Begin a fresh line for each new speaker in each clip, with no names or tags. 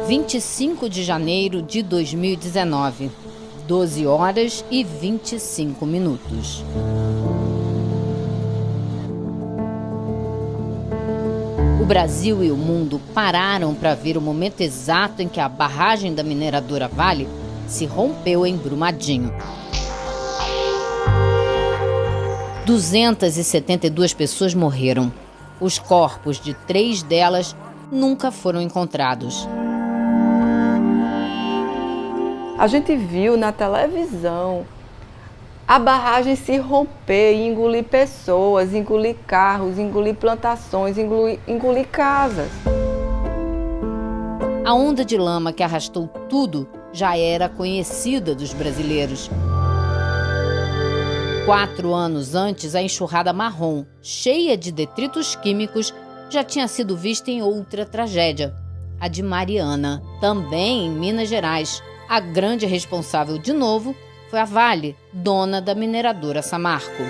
(25 de janeiro de 2019, 12 horas e 25 minutos). O Brasil e o mundo pararam para ver o momento exato em que a barragem da mineradora Vale se rompeu em Brumadinho. 272 pessoas morreram. Os corpos de 3 delas nunca foram encontrados.
A gente viu na televisão a barragem se romper e engolir pessoas, engolir carros, engolir plantações, engolir casas.
A onda de lama que arrastou tudo já era conhecida dos brasileiros. 4 anos antes, a enxurrada marrom, cheia de detritos químicos, já tinha sido vista em outra tragédia, a de Mariana, também em Minas Gerais. A grande responsável, de novo, foi a Vale, dona da mineradora Samarco.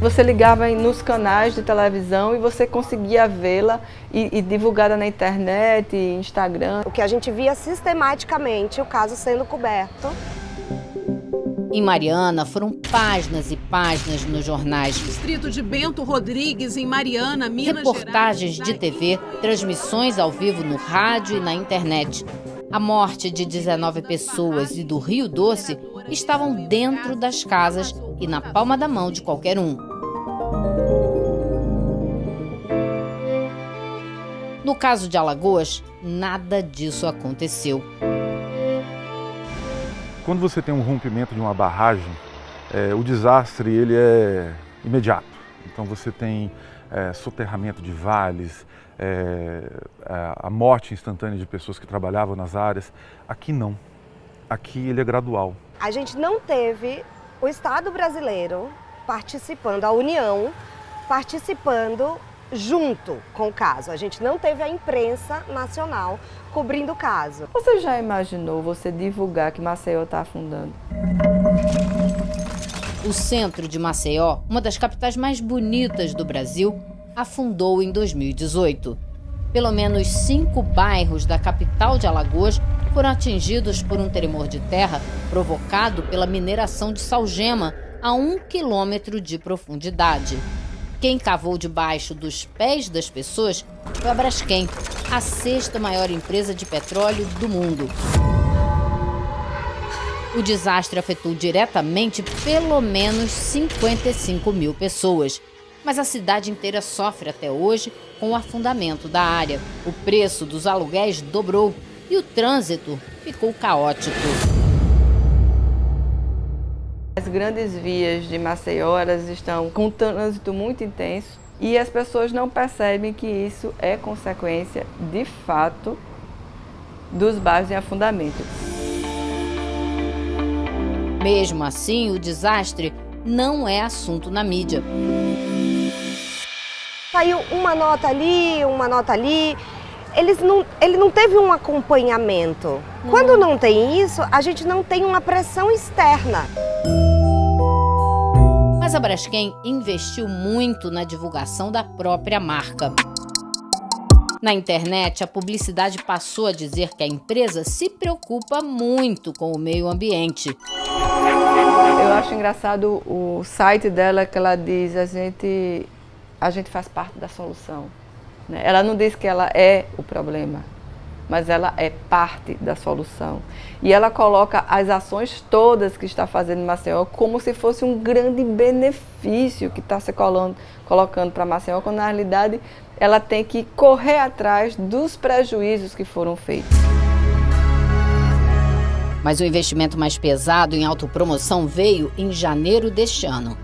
Você ligava nos canais de televisão e você conseguia vê-la e divulgada na internet, Instagram.
O que a gente via sistematicamente, o caso sendo coberto.
Em Mariana, foram páginas e páginas nos jornais.
Distrito de Bento Rodrigues, em Mariana, Minas Gerais.
Reportagens de TV, transmissões ao vivo no rádio e na internet. A morte de 19 pessoas e do Rio Doce estavam dentro das casas e na palma da mão de qualquer um. No caso de Alagoas, nada disso aconteceu.
Quando você tem um rompimento de uma barragem, o desastre ele é imediato. Então você tem soterramento de vales, a morte instantânea de pessoas que trabalhavam nas áreas. Aqui não. Aqui ele é gradual.
A gente não teve o Estado brasileiro participando, a União participando junto com o caso. A gente não teve a imprensa nacional cobrindo o caso.
Você já imaginou você divulgar que Maceió está afundando?
O centro de Maceió, uma das capitais mais bonitas do Brasil, afundou em 2018. Pelo menos 5 bairros da capital de Alagoas foram atingidos por um tremor de terra provocado pela mineração de salgema a 1 quilômetro de profundidade. Quem cavou debaixo dos pés das pessoas foi a Braskem, a 6ª maior empresa de petróleo do mundo. O desastre afetou diretamente pelo menos 55 mil pessoas. Mas a cidade inteira sofre até hoje com o afundamento da área. O preço dos aluguéis dobrou e o trânsito ficou caótico.
As grandes vias de Maceió, elas estão com um trânsito muito intenso e as pessoas não percebem que isso é consequência, de fato, dos bairros em afundamento.
Mesmo assim, o desastre não é assunto na mídia.
Saiu uma nota ali, uma nota ali. Ele não teve um acompanhamento. Quando não tem isso, a gente não tem uma pressão externa.
Mas a Braskem investiu muito na divulgação da própria marca. Na internet, a publicidade passou a dizer que a empresa se preocupa muito com o meio ambiente.
Eu acho engraçado o site dela, que ela diz a gente faz parte da solução. Ela não diz que ela é o problema, mas ela é parte da solução. E ela coloca as ações todas que está fazendo em Maceió como se fosse um grande benefício que está se colocando para Maceió, quando na realidade ela tem que correr atrás dos prejuízos que foram feitos.
Mas o investimento mais pesado em autopromoção veio em janeiro deste ano.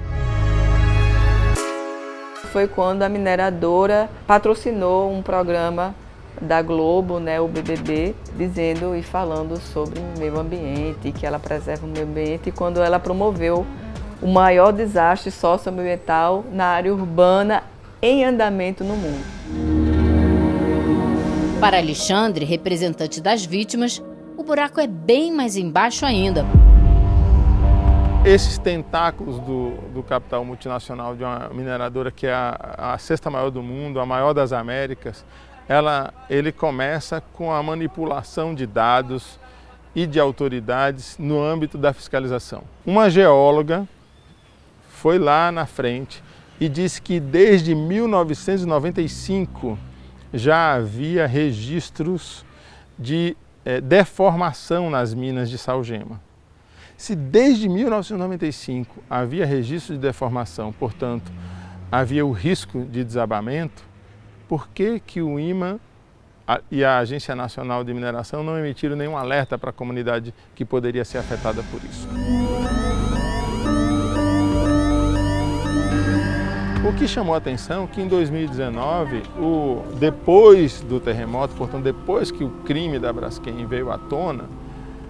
Foi quando a mineradora patrocinou um programa da Globo, o BBB, dizendo e falando sobre o meio ambiente, que ela preserva o meio ambiente, e quando ela promoveu o maior desastre socioambiental na área urbana em andamento no mundo.
Para Alexandre, representante das vítimas, o buraco é bem mais embaixo ainda.
Esses tentáculos do capital multinacional de uma mineradora que é a sexta maior do mundo, a maior das Américas, ele começa com a manipulação de dados e de autoridades no âmbito da fiscalização. Uma geóloga foi lá na frente e disse que desde 1995 já havia registros de deformação nas minas de sal-gema. Se desde 1995 havia registro de deformação, portanto, havia o risco de desabamento, por que o IMA e a Agência Nacional de Mineração não emitiram nenhum alerta para a comunidade que poderia ser afetada por isso? O que chamou a atenção é que em 2019, depois do terremoto, portanto depois que o crime da Braskem veio à tona,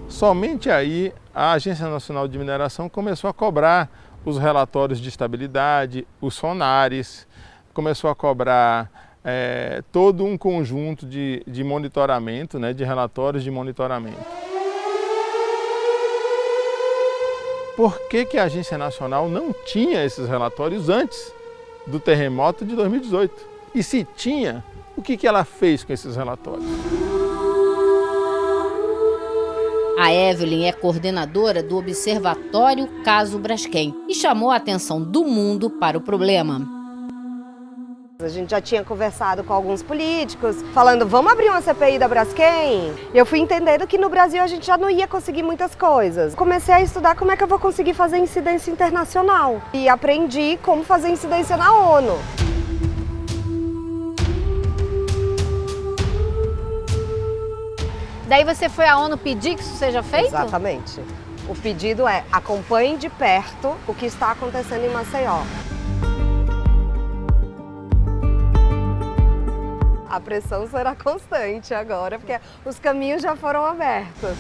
somente aí a Agência Nacional de Mineração começou a cobrar os relatórios de estabilidade, os sonares, começou a cobrar todo um conjunto de monitoramento, de relatórios de monitoramento. Por que a Agência Nacional não tinha esses relatórios antes do terremoto de 2018? E se tinha, o que ela fez com esses relatórios?
A Evelyn é coordenadora do Observatório Caso Braskem e chamou a atenção do mundo para o problema.
A gente já tinha conversado com alguns políticos, falando, vamos abrir uma CPI da Braskem? E eu fui entendendo que no Brasil a gente já não ia conseguir muitas coisas. Comecei a estudar como é que eu vou conseguir fazer incidência internacional. E aprendi como fazer incidência na ONU.
Daí você foi à ONU pedir que isso seja feito?
Exatamente. O pedido é, acompanhe de perto o que está acontecendo em Maceió. A pressão será constante agora, porque os caminhos já foram abertos.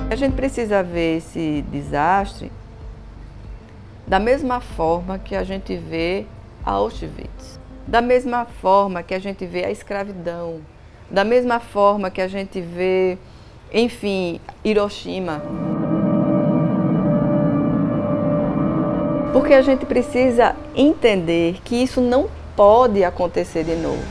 A gente precisa ver esse desastre da mesma forma que a gente vê a Auschwitz, da mesma forma que a gente vê a escravidão, da mesma forma que a gente vê, enfim, Hiroshima. Porque a gente precisa entender que isso não pode acontecer de novo.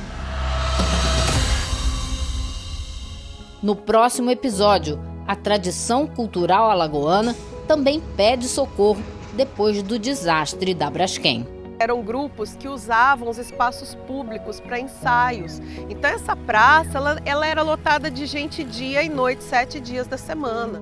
No próximo episódio, a tradição cultural alagoana também pede socorro depois do desastre da Braskem.
Eram grupos que usavam os espaços públicos para ensaios. Então essa praça ela era lotada de gente dia e noite, 7 dias da semana.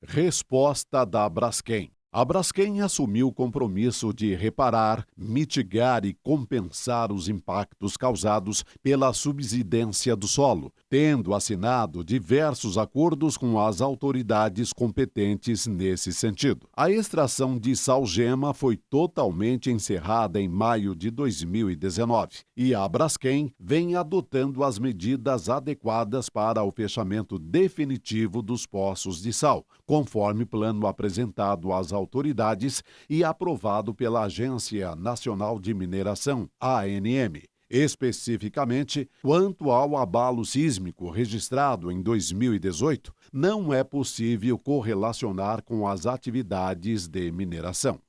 Resposta da Braskem. A Braskem assumiu o compromisso de reparar, mitigar e compensar os impactos causados pela subsidência do solo, tendo assinado diversos acordos com as autoridades competentes nesse sentido. A extração de sal-gema foi totalmente encerrada em maio de 2019 e a Braskem vem adotando as medidas adequadas para o fechamento definitivo dos poços de sal, conforme plano apresentado às autoridades e aprovado pela Agência Nacional de Mineração, ANM. Especificamente, quanto ao abalo sísmico registrado em 2018, não é possível correlacionar com as atividades de mineração.